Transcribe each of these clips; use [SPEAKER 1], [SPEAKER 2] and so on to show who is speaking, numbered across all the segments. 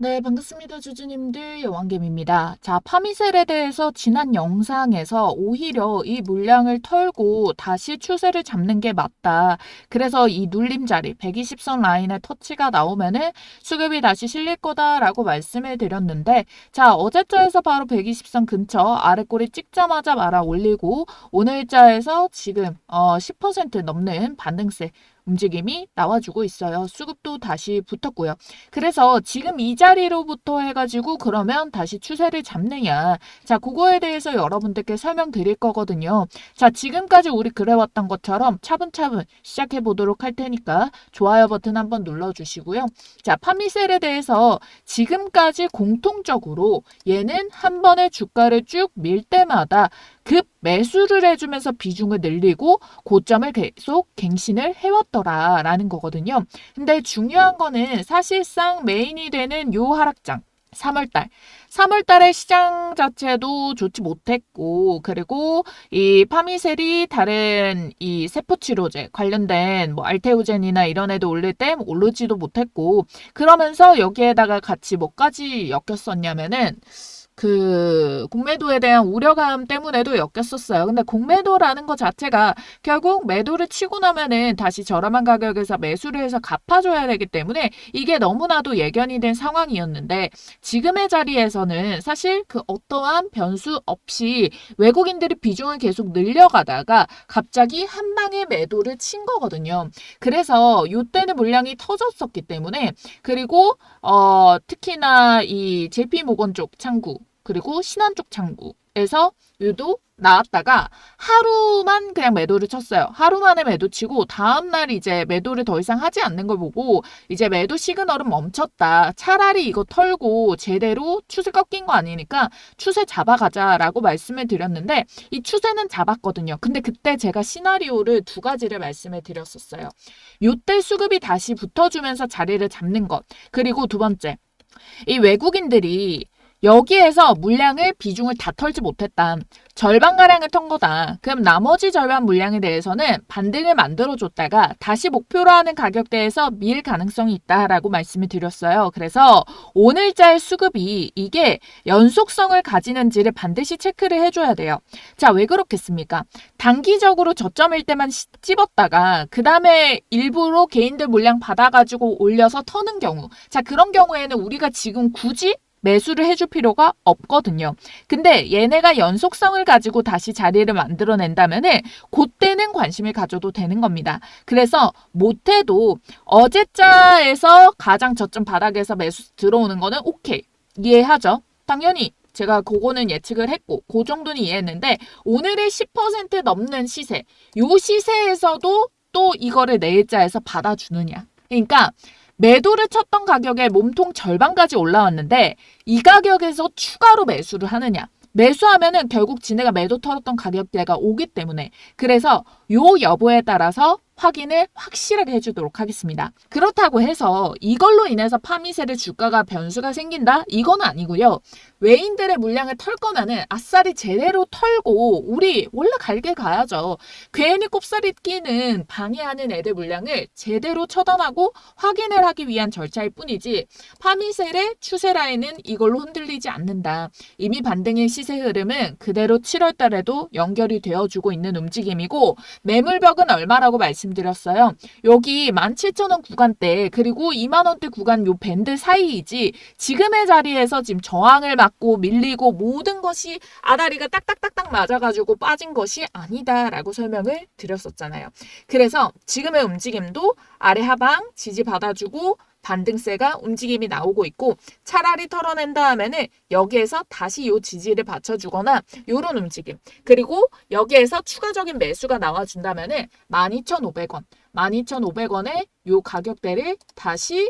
[SPEAKER 1] 네, 반갑습니다. 주주님들, 여왕개미입니다. 자, 파미셀에 대해서 지난 영상에서 오히려 이 물량을 털고 다시 추세를 잡는 게 맞다. 그래서 이 눌림자리 120선 라인에 터치가 나오면은 수급이 다시 실릴 거다라고 말씀을 드렸는데, 자, 어제자에서 바로 120선 근처 아래꼬리 찍자마자 말아 올리고 오늘자에서 지금 10% 넘는 반등세 움직임이 나와주고 있어요. 수급도 다시 붙었고요. 그래서 지금 이 자리로부터 해가지고 그러면 다시 추세를 잡느냐. 자, 그거에 대해서 여러분들께 설명드릴 거거든요. 자, 지금까지 우리 그래왔던 것처럼 차분차분 시작해 보도록 할 테니까 좋아요 버튼 한번 눌러주시고요. 자, 파미셀에 대해서 지금까지 공통적으로 얘는 한 번에 주가를 쭉 밀 때마다 급 매수를 해주면서 비중을 늘리고 고점을 계속 갱신을 해왔더라라는 거거든요. 근데 중요한 거는 사실상 메인이 되는 요 하락장 3월달. 3월달에 시장 자체도 좋지 못했고, 그리고 이 파미셀이 다른 이 세포치료제 관련된 뭐 알테오젠이나 이런 애도 올릴 때 오르지도 못했고, 그러면서 여기에다가 같이 뭐까지 엮였었냐면은 공매도에 대한 우려감 때문에도 엮였었어요. 근데 공매도라는 것 자체가 결국 매도를 치고 나면은 다시 저렴한 가격에서 매수를 해서 갚아줘야 되기 때문에 이게 너무나도 예견이 된 상황이었는데 지금의 자리에서는 사실 그 어떠한 변수 없이 외국인들이 비중을 계속 늘려가다가 갑자기 한 방에 매도를 친 거거든요. 그래서 이때는 물량이 터졌었기 때문에 그리고 특히나 이 JP모건 쪽 창구 그리고 신한 쪽 창구에서 유독 나왔다가 하루만 그냥 매도를 쳤어요. 하루 만에 매도 치고 다음날 이제 매도를 더 이상 하지 않는 걸 보고 이제 매도 시그널은 멈췄다. 차라리 이거 털고 제대로 추세 꺾인 거 아니니까 추세 잡아가자라고 말씀을 드렸는데 이 추세는 잡았거든요. 근데 그때 제가 시나리오를 두 가지를 말씀을 드렸었어요. 요때 수급이 다시 붙어주면서 자리를 잡는 것. 그리고 두 번째, 이 외국인들이 여기에서 물량을 비중을 다 털지 못했다. 절반가량을 턴 거다. 그럼 나머지 절반 물량에 대해서는 반등을 만들어줬다가 다시 목표로 하는 가격대에서 밀 가능성이 있다라고 말씀을 드렸어요. 그래서 오늘자의 수급이 이게 연속성을 가지는지를 반드시 체크를 해줘야 돼요. 자, 왜 그렇겠습니까? 단기적으로 저점일 때만 찝었다가 그 다음에 일부러 개인들 물량 받아가지고 올려서 터는 경우. 자, 그런 경우에는 우리가 지금 굳이 매수를 해줄 필요가 없거든요. 근데 얘네가 연속성을 가지고 다시 자리를 만들어낸다면은 그때는 관심을 가져도 되는 겁니다. 그래서 못해도 어제자에서 가장 저점 바닥에서 매수 들어오는 거는 오케이. 이해하죠? 당연히 제가 그거는 예측을 했고 그 정도는 이해했는데 오늘의 10% 넘는 시세 요 시세에서도 또 이거를 내일자에서 받아주느냐. 그러니까 매도를 쳤던 가격에 몸통 절반까지 올라왔는데 이 가격에서 추가로 매수를 하느냐. 매수하면은 결국 지네가 매도 털었던 가격대가 오기 때문에 그래서 요 여부에 따라서 확인을 확실하게 해주도록 하겠습니다. 그렇다고 해서 이걸로 인해서 파미셀의 주가가 변수가 생긴다? 이건 아니고요. 외인들의 물량을 털 거면은 아싸리 제대로 털고 우리 원래 갈게 가야죠. 괜히 꼽사리 끼는 방해하는 애들 물량을 제대로 처단하고 확인을 하기 위한 절차일 뿐이지 파미셀의 추세 라인은 이걸로 흔들리지 않는다. 이미 반등의 시세 흐름은 그대로 7월 달에도 연결이 되어주고 있는 움직임이고 매물벽은 얼마라고 말씀드렸어요. 여기 17,000원 구간대 그리고 20,000원대 구간 요 밴드 사이이지 지금의 자리에서 지금 저항을 맞고 밀리고 모든 것이 아다리가 딱딱딱딱 맞아가지고 빠진 것이 아니다라고 설명을 드렸었잖아요. 그래서 지금의 움직임도 아래 하방 지지 받아주고 반등세가 움직임이 나오고 있고 차라리 털어낸다 하면은 여기에서 다시 요 지지를 받쳐주거나 요런 움직임 그리고 여기에서 추가적인 매수가 나와준다면은 12,500원 12,500원에 요 가격대를 다시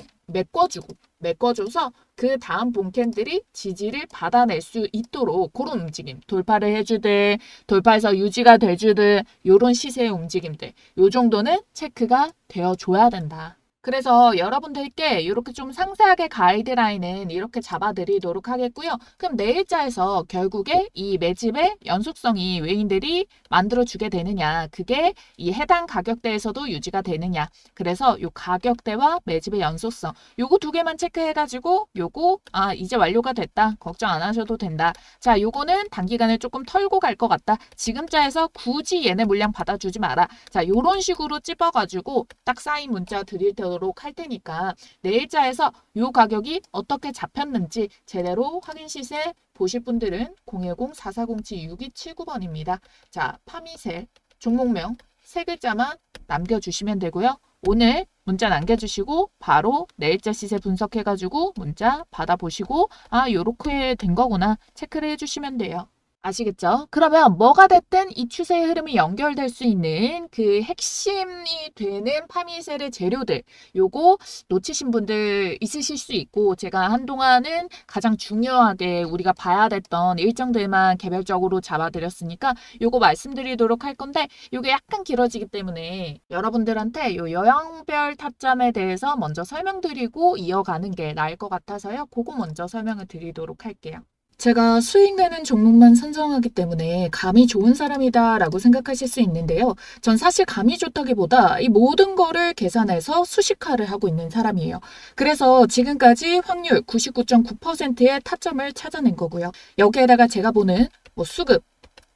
[SPEAKER 1] 메꿔줘서 그 다음 본캔들이 지지를 받아낼 수 있도록 그런 움직임 돌파를 해주든 돌파해서 유지가 돼주든 요런 시세의 움직임들 요 정도는 체크가 되어줘야 된다. 그래서 여러분들께 이렇게 좀 상세하게 가이드라인은 이렇게 잡아드리도록 하겠고요. 그럼 내일자에서 결국에 이 매집의 연속성이 외인들이 만들어주게 되느냐, 그게 이 해당 가격대에서도 유지가 되느냐. 그래서 이 가격대와 매집의 연속성, 요거 두 개만 체크해가지고 요거 이제 완료가 됐다. 걱정 안 하셔도 된다. 자, 요거는 단기간에 조금 털고 갈 것 같다. 지금자에서 굳이 얘네 물량 받아주지 마라. 자, 요런 식으로 찝어가지고 딱 사인 문자 드릴 도록 할 테니까 내일자에서 요 가격이 어떻게 잡혔는지 제대로 확인 시세 보실 분들은 010-4407-6279번입니다. 자, 파미셀 종목명 세 글자만 남겨주시면 되고요. 오늘 문자 남겨주시고 바로 내일자 시세 분석해가지고 문자 받아보시고 요렇게 된 거구나 체크를 해주시면 돼요. 아시겠죠? 그러면 뭐가 됐든 이 추세의 흐름이 연결될 수 있는 그 핵심이 되는 파미셀의 재료들, 요거 놓치신 분들 있으실 수 있고, 제가 한동안은 가장 중요하게 우리가 봐야 됐던 일정들만 개별적으로 잡아드렸으니까 요거 말씀드리도록 할 건데, 요게 약간 길어지기 때문에 여러분들한테 요 여왕별 타점에 대해서 먼저 설명드리고 이어가는 게 나을 것 같아서요. 그거 먼저 설명을 드리도록 할게요. 제가 수익 내는 종목만 선정하기 때문에 감이 좋은 사람이다라고 생각하실 수 있는데요. 전 사실 감이 좋다기보다 이 모든 거를 계산해서 수식화를 하고 있는 사람이에요. 그래서 지금까지 확률 99.9%의 타점을 찾아낸 거고요. 여기에다가 제가 보는 수급,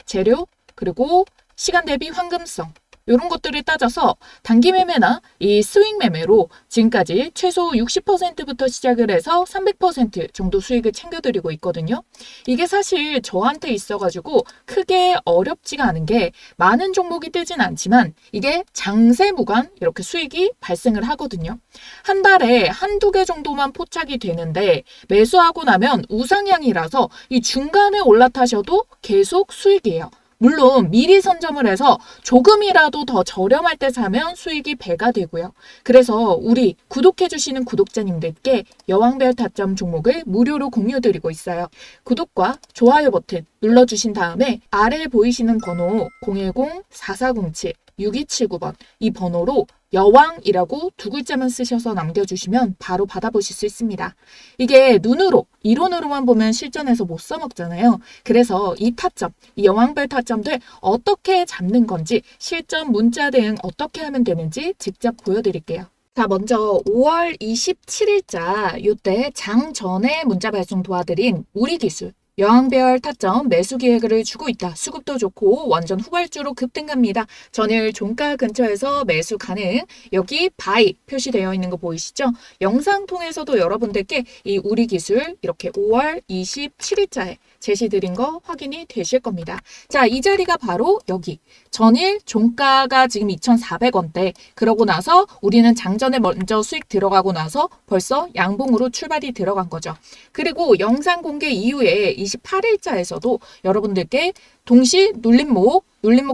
[SPEAKER 1] 재료, 그리고 시간 대비 황금성, 이런 것들을 따져서 단기 매매나 이 스윙 매매로 지금까지 최소 60%부터 시작을 해서 300% 정도 수익을 챙겨드리고 있거든요. 이게 사실 저한테 있어가지고 크게 어렵지가 않은 게 많은 종목이 뜨진 않지만 이게 장세 무관 이렇게 수익이 발생을 하거든요. 한 달에 한두 개 정도만 포착이 되는데 매수하고 나면 우상향이라서 이 중간에 올라타셔도 계속 수익이에요. 물론 미리 선점을 해서 조금이라도 더 저렴할 때 사면 수익이 배가 되고요. 그래서 우리 구독해주시는 구독자님들께 여왕별 타점 종목을 무료로 공유드리고 있어요. 구독과 좋아요 버튼 눌러주신 다음에 아래에 보이시는 번호 010-4407-6279번 이 번호로 여왕이라고 두 글자만 쓰셔서 남겨주시면 바로 받아보실 수 있습니다. 이게 눈으로, 이론으로만 보면 실전에서 못 써먹잖아요. 그래서 이 타점, 이 여왕별 타점들 어떻게 잡는 건지, 실전 문자 대응 어떻게 하면 되는지 직접 보여드릴게요. 자, 먼저 5월 27일자 요때 장 전에 문자 발송 도와드린 우리 기술 여왕별 타점 매수 기회를 주고 있다. 수급도 좋고 완전 후발주로 급등갑니다. 전일 종가 근처에서 매수 가능. 여기 바이 표시되어 있는 거 보이시죠? 영상 통해서도 여러분들께 이 우리 기술 이렇게 5월 27일자에 제시드린 거 확인이 되실 겁니다. 자, 이 자리가 바로 여기. 전일 종가가 지금 2,400원대. 그러고 나서 우리는 장전에 먼저 수익 들어가고 나서 벌써 양봉으로 출발이 들어간 거죠. 그리고 영상 공개 이후에 28일자에서도 여러분들께 동시 눌림목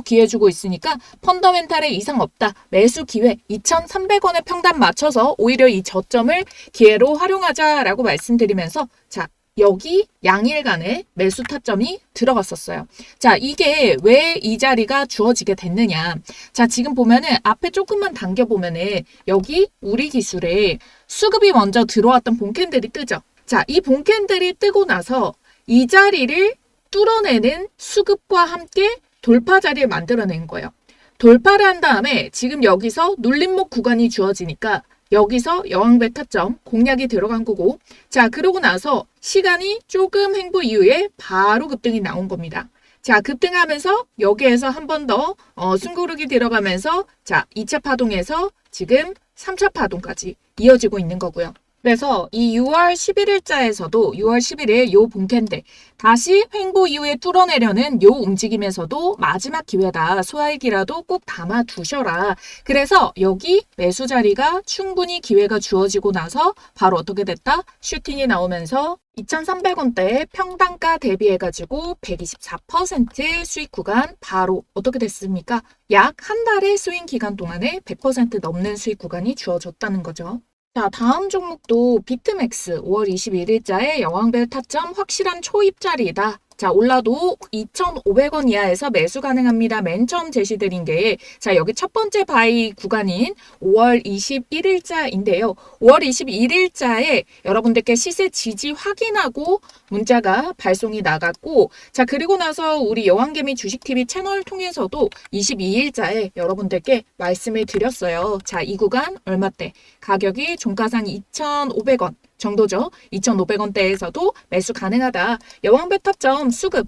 [SPEAKER 1] 기회 주고 있으니까 펀더멘탈에 이상 없다. 매수 기회 2,300원에 평단 맞춰서 오히려 이 저점을 기회로 활용하자라고 말씀드리면서 자, 여기 양일간의 매수 타점이 들어갔었어요. 자, 이게 왜 이 자리가 주어지게 됐느냐. 자, 지금 보면은 앞에 조금만 당겨보면은 여기 우리 기술에 수급이 먼저 들어왔던 본캔들이 뜨죠. 자, 이 본캔들이 뜨고 나서 이 자리를 뚫어내는 수급과 함께 돌파 자리를 만들어낸 거예요. 돌파를 한 다음에 지금 여기서 눌림목 구간이 주어지니까 여기서 여왕별 타점 공략이 들어간 거고, 자, 그러고 나서 시간이 조금 횡보 이후에 바로 급등이 나온 겁니다. 자, 급등하면서 여기에서 한 번 더 숨고르기 들어가면서 자, 2차 파동에서 지금 3차 파동까지 이어지고 있는 거고요. 그래서 이 6월 11일자에서도 6월 11일 요 본캔들 다시 횡보 이후에 뚫어내려는 요 움직임에서도 마지막 기회다. 소화액이라도 꼭 담아 두셔라. 그래서 여기 매수 자리가 충분히 기회가 주어지고 나서 바로 어떻게 됐다? 슈팅이 나오면서 2,300원대의 평단가 대비해가지고 124% 수익 구간 바로 어떻게 됐습니까? 약 한 달의 스윙 기간 동안에 100% 넘는 수익 구간이 주어졌다는 거죠. 자, 다음 종목도 비트맥스 5월 21일자에 여왕별 타점 확실한 초입 자리이다. 자, 올라도 2,500원 이하에서 매수 가능합니다. 맨 처음 제시드린 게, 자, 여기 첫 번째 바이 구간인 5월 21일자인데요. 5월 21일자에 여러분들께 시세 지지 확인하고 문자가 발송이 나갔고, 자, 그리고 나서 우리 여왕개미 주식TV 채널 통해서도 22일자에 여러분들께 말씀을 드렸어요. 자, 이 구간 얼마대? 가격이 종가상 2,500원. 정도죠. 2,500원대에서도 매수 가능하다. 여왕배 타점 수급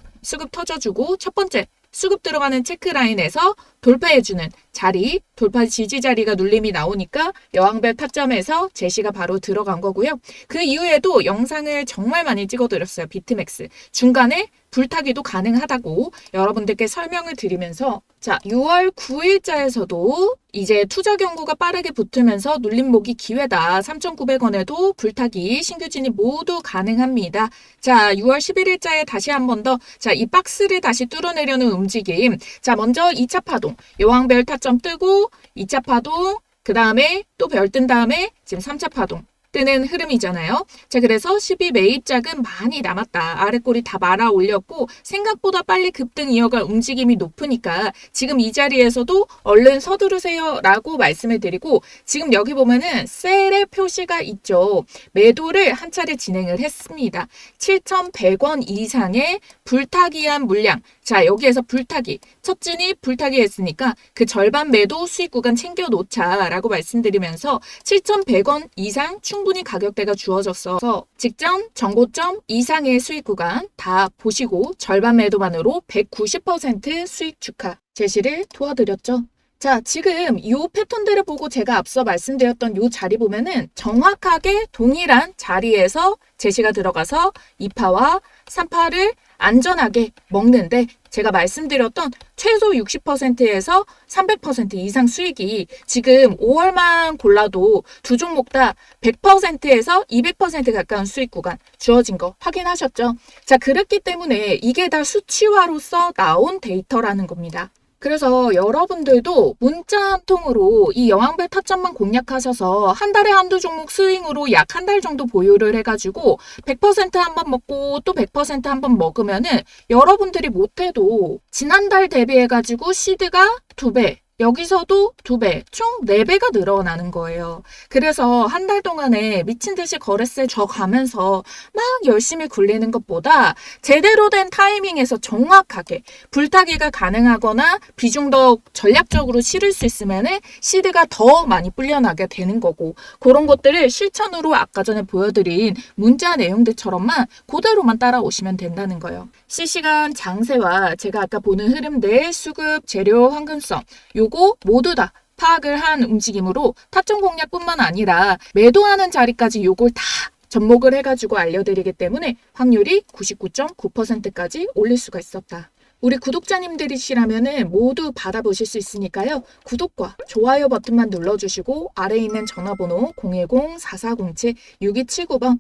[SPEAKER 1] 터져주고 첫 번째 수급 들어가는 체크라인에서 돌파해주는 자리, 돌파 지지 자리가 눌림이 나오니까 여왕별 타점에서 제시가 바로 들어간 거고요. 그 이후에도 영상을 정말 많이 찍어드렸어요. 비트맥스. 중간에 불타기도 가능하다고 여러분들께 설명을 드리면서 자, 6월 9일자에서도 이제 투자 경고가 빠르게 붙으면서 눌림목이 기회다. 3,900원에도 불타기, 신규 진입 모두 가능합니다. 자, 6월 11일자에 다시 한 번 더, 자, 이 박스를 다시 뚫어내려는 움직임. 자, 먼저 2차 파동, 여왕별 타점 뜨고, 2차 파동, 그 다음에 또 별 뜬 다음에 지금 3차 파동. 뜨는 흐름이잖아요. 자, 그래서 12 매입자금 많이 남았다. 아랫골이 다 말아 올렸고 생각보다 빨리 급등 이어갈 움직임이 높으니까 지금 이 자리에서도 얼른 서두르세요 라고 말씀을 드리고 지금 여기 보면은 셀의 표시가 있죠. 매도를 한 차례 진행을 했습니다. 7,100원 이상의 불타기한 물량. 자, 여기에서 불타기. 첫 진입 불타기 했으니까 그 절반 매도 수익 구간 챙겨 놓자라고 말씀드리면서 7,100원 이상 충분히 가격대가 주어져서 직전 정고점 이상의 수익 구간 다 보시고 절반 매도만으로 190% 수익 축하 제시를 도와드렸죠. 자, 지금 이 패턴들을 보고 제가 앞서 말씀드렸던 이 자리 보면은 정확하게 동일한 자리에서 제시가 들어가서 2파와 3파를 안전하게 먹는데 제가 말씀드렸던 최소 60%에서 300% 이상 수익이 지금 5월만 골라도 두 종목 다 100%에서 200% 가까운 수익 구간 주어진 거 확인하셨죠? 자, 그렇기 때문에 이게 다 수치화로서 나온 데이터라는 겁니다. 그래서 여러분들도 문자 한 통으로 이 여왕별 타점만 공략하셔서 한 달에 한두 종목 스윙으로 약 한 달 정도 보유를 해가지고 100% 한번 먹고 또 100% 한번 먹으면은 여러분들이 못해도 지난달 대비해가지고 시드가 2배, 여기서도 2배, 총 4배가 늘어나는 거예요. 그래서 한 달 동안에 미친 듯이 거래세 져가면서 막 열심히 굴리는 것보다 제대로 된 타이밍에서 정확하게 불타기가 가능하거나 비중 더 전략적으로 실을 수 있으면 시드가 더 많이 불려나게 되는 거고 그런 것들을 실천으로 아까 전에 보여드린 문자 내용들처럼만 그대로만 따라오시면 된다는 거예요. 실시간 장세와 제가 아까 보는 흐름들, 수급, 재료, 황금성 요거 모두 다 파악을 한 움직임으로 타점 공략뿐만 아니라 매도하는 자리까지 요걸 다 접목을 해가지고 알려드리기 때문에 확률이 99.9%까지 올릴 수가 있었다. 우리 구독자님들이시라면 모두 받아보실 수 있으니까요. 구독과 좋아요 버튼만 눌러주시고 아래에 있는 전화번호 010-4407-6279번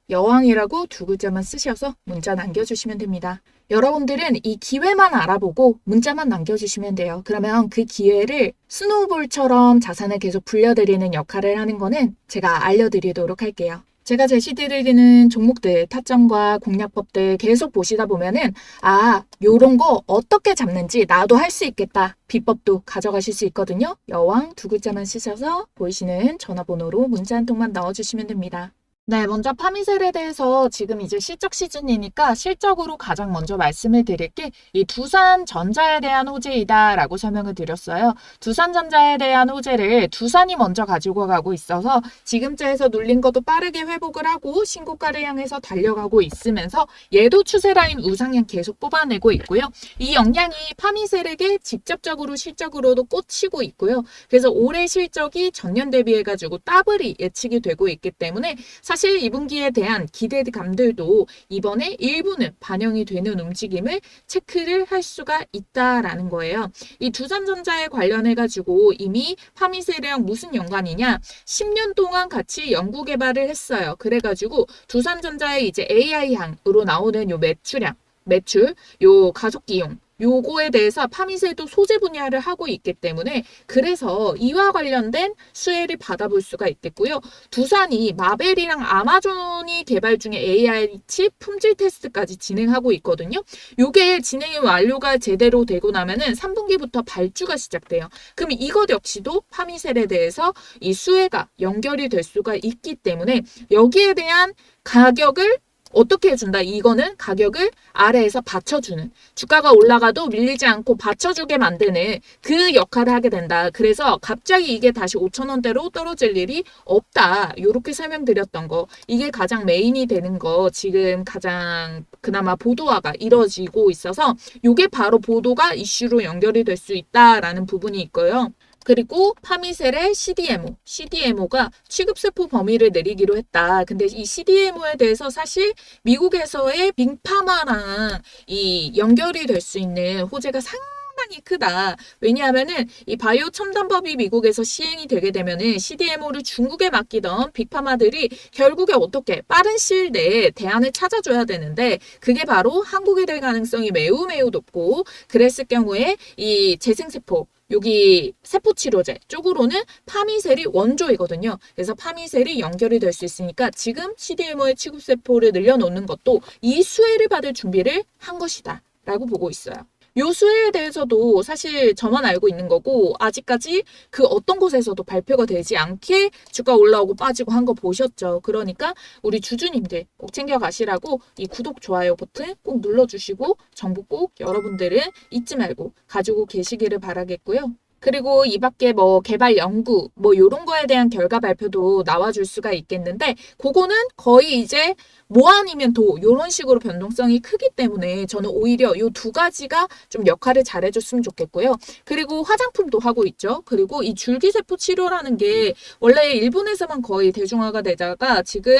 [SPEAKER 1] 여왕이라고 두 글자만 쓰셔서 문자 남겨주시면 됩니다. 여러분들은 이 기회만 알아보고 문자만 남겨주시면 돼요. 그러면 그 기회를 스노우볼처럼 자산을 계속 불려드리는 역할을 하는 거는 제가 알려드리도록 할게요. 제가 제시드리는 종목들, 타점과 공략법들 계속 보시다 보면은 요런 거 어떻게 잡는지 나도 할 수 있겠다. 비법도 가져가실 수 있거든요. 여왕 두 글자만 쓰셔서 보이시는 전화번호로 문자 한 통만 넣어주시면 됩니다. 네, 먼저 파미셀에 대해서 지금 이제 실적 시즌이니까 실적으로 가장 먼저 말씀을 드릴 게 이 두산전자에 대한 호재이다라고 설명을 드렸어요. 두산전자에 대한 호재를 두산이 먼저 가지고 가고 있어서 지금자에서 눌린 것도 빠르게 회복을 하고 신고가를 향해서 달려가고 있으면서 얘도 추세 라인 우상향 계속 뽑아내고 있고요. 이 영향이 파미셀에게 직접적으로 실적으로도 꽂히고 있고요. 그래서 올해 실적이 전년 대비해가지고 더블이 예측이 되고 있기 때문에 사실 2분기에 대한 기대감들도 이번에 일부는 반영이 되는 움직임을 체크를 할 수가 있다라는 거예요. 이 두산전자에 관련해가지고 이미 파미셀이랑 무슨 연관이냐 10년 동안 같이 연구 개발을 했어요. 그래가지고 두산전자의 이제 AI향으로 나오는 요 매출, 요 가속기용 요거에 대해서 파미세도 소재 분야를 하고 있기 때문에 그래서 이와 관련된 수혜를 받아볼 수가 있겠고요. 두산이 마벨이랑 아마존이 개발 중에 AI 칩 품질 테스트까지 진행하고 있거든요. 요게 진행이 완료가 제대로 되고 나면은 3분기부터 발주가 시작돼요. 그럼 이것 역시도 파미셀에 대해서 이 수혜가 연결이 될 수가 있기 때문에 여기에 대한 가격을 어떻게 해준다? 이거는 가격을 아래에서 받쳐주는, 주가가 올라가도 밀리지 않고 받쳐주게 만드는 그 역할을 하게 된다. 그래서 갑자기 이게 다시 5,000원대로 떨어질 일이 없다. 이렇게 설명드렸던 거. 이게 가장 메인이 되는 거, 지금 가장 그나마 보도화가 이루어지고 있어서 이게 바로 보도가 이슈로 연결이 될 수 있다라는 부분이 있고요. 그리고 파미셀의 CDMO가 취급세포 범위를 내리기로 했다. 근데 이 CDMO에 대해서 사실 미국에서의 빅파마랑 이 연결이 될 수 있는 호재가 상당히 크다. 왜냐하면은 이 바이오 첨단법이 미국에서 시행이 되게 되면은 CDMO를 중국에 맡기던 빅파마들이 결국에 어떻게 빠른 시일 내에 대안을 찾아줘야 되는데 그게 바로 한국에 될 가능성이 매우 높고 그랬을 경우에 이 재생세포 여기 세포치료제 쪽으로는 파미셀이 원조이거든요. 그래서 파미셀이 연결이 될 수 있으니까 지금 CDMO의 취급세포를 늘려놓는 것도 이 수혜를 받을 준비를 한 것이다 라고 보고 있어요. 요 수혜에 대해서도 사실 저만 알고 있는 거고 아직까지 그 어떤 곳에서도 발표가 되지 않게 주가 올라오고 빠지고 한 거 보셨죠. 그러니까 우리 주주님들 꼭 챙겨가시라고 이 구독, 좋아요 버튼 꼭 눌러주시고 정보 꼭 여러분들은 잊지 말고 가지고 계시기를 바라겠고요. 그리고 이 밖에 뭐 개발 연구 뭐 요런 거에 대한 결과 발표도 나와줄 수가 있겠는데 그거는 거의 이제 뭐 아니면 도 요런 식으로 변동성이 크기 때문에 저는 오히려 요 두 가지가 좀 역할을 잘해줬으면 좋겠고요. 그리고 화장품도 하고 있죠. 그리고 이 줄기세포 치료라는 게 원래 일본에서만 거의 대중화가 되다가 지금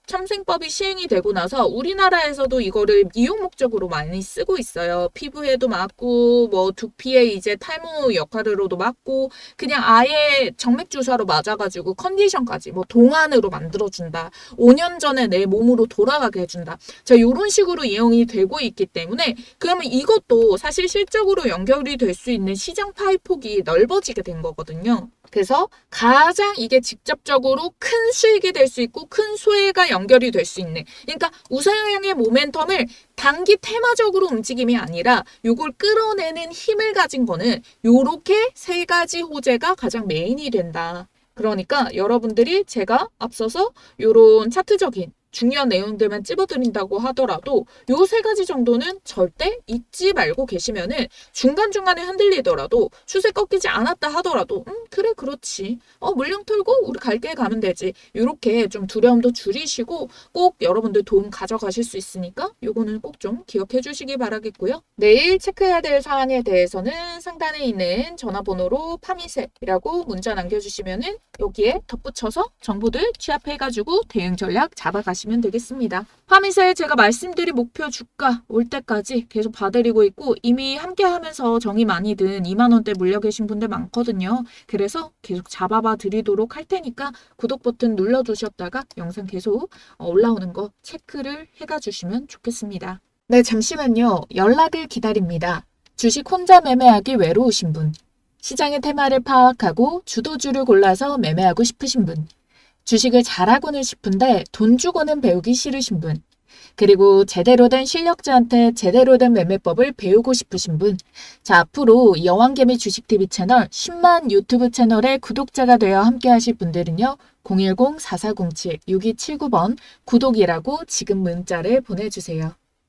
[SPEAKER 1] 참생법이 시행이 되고 나서 우리나라에서도 이거를 이용 목적으로 많이 쓰고 있어요. 피부에도 맞고 뭐 두피에 이제 탈모 역할으로도 맞고 그냥 아예 정맥 주사로 맞아가지고 컨디션까지 뭐 동안으로 만들어준다. 5년 전에 내 몸으로 돌아가게 해준다. 자, 이런 식으로 이용이 되고 있기 때문에 그러면 이것도 사실 실적으로 연결이 될 수 있는 시장 파이 폭이 넓어지게 된 거거든요. 그래서 가장 이게 직접적으로 큰 수익이 될 수 있고 큰 수혜가 연결이 될 수 있는 그러니까 우상향의 모멘텀을 단기 테마적으로 움직임이 아니라 요걸 끌어내는 힘을 가진 거는 요렇게 세 가지 호재가 가장 메인이 된다. 그러니까 여러분들이 제가 앞서서 요런 차트적인 중요한 내용들만 찝어드린다고 하더라도 요 세 가지 정도는 절대 잊지 말고 계시면은 중간중간에 흔들리더라도 추세 꺾이지 않았다 하더라도 그래 그렇지 물량 털고 우리 갈 길 가면 되지 이렇게 좀 두려움도 줄이시고 꼭 여러분들 도움 가져가실 수 있으니까 요거는 꼭 좀 기억해 주시기 바라겠고요. 내일 체크해야 될 사항에 대해서는 상단에 있는 전화번호로 파미셀이라고 문자 남겨주시면은 여기에 덧붙여서 정보들 취합해가지고 대응 전략 잡아가시면 되겠습니다. 파미셀 제가 말씀드린 목표 주가 올 때까지 계속 봐드리고 있고 이미 함께 하면서 정이 많이 든 2만원대 물려 계신 분들 많거든요. 그래서 계속 잡아봐 드리도록 할 테니까 구독 버튼 눌러주셨다가 영상 계속 올라오는 거 체크를 해가 주시면 좋겠습니다. 네, 잠시만요. 연락을 기다립니다. 주식 혼자 매매하기 외로우신 분, 시장의 테마를 파악하고 주도주를 골라서 매매하고 싶으신 분, 주식을 잘하고는 싶은데 돈 주고는 배우기 싫으신 분, 그리고 제대로 된 실력자한테 제대로 된 매매법을 배우고 싶으신 분. 자, 앞으로 여왕개미 주식TV 채널 10만 유튜브 채널의 구독자가 되어 함께 하실 분들은요. 010-4407-6279번 구독이라고 지금 문자를 보내주세요.